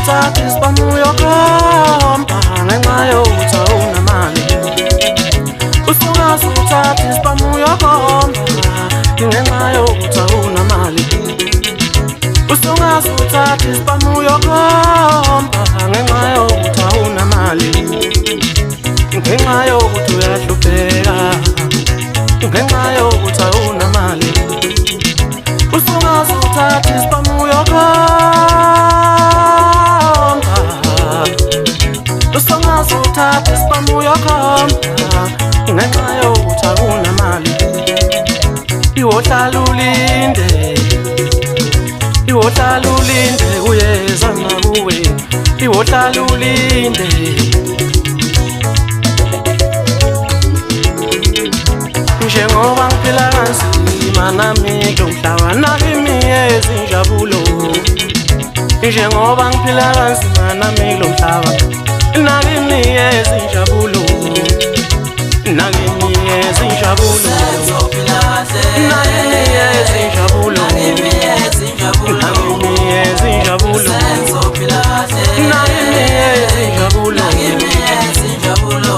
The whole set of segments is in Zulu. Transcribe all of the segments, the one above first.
usungazuthatha isipamu uyokhomba ngenxa yokuthi awunamali. Usungazuthatha isipamu uyokhomba ngenxa yokuthi awunamali. Usungazuthatha isipamu uyokhomba ngenxa yokuthi awunamali. Ngenxa yokuthi uyahlupheka, ngenxa yokuthi awunamali. Usungazuthatha isipamu uyokhomba. Usungazuthatha isipamu uyokhomba ngenxa yokuthi awunamali. Iwohlala ulinde, iwohlala ulinde uyeza nakuwe. Iwohlala ulinde. Njengoba ngiphila kanzima nami kulomhlaba nakimi ezinjabulo. Njengoba ngiphila kanzima nami kulomhlaba nakimi ezinjabulo. Nakimi ezinjabulo. Nakimi ezinjabulo. Nakimi ezinjabulo. Nakimi ezinjabulo. Nakimi ezinjabulo.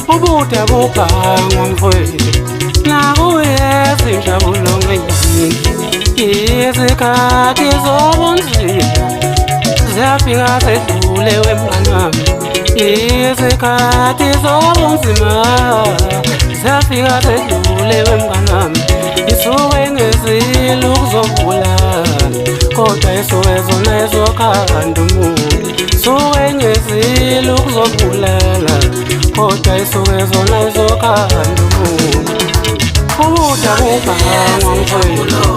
Ubude bukangwa mfowethu nakuwe ezinjabulo ngenyini. Izikhathi zobunzima ziyafika sedlule wemngani wami. Izikhathi zobunzima ziyafika sedlule wemngani wami. Isuke ngezile ukuzobulala kodwa isuke zona ezokhanda umuntu. Isuke ngezile ukuzobulala kodwa isuke zona ezokhanda umuntu. Ubude bukangwa mfowethu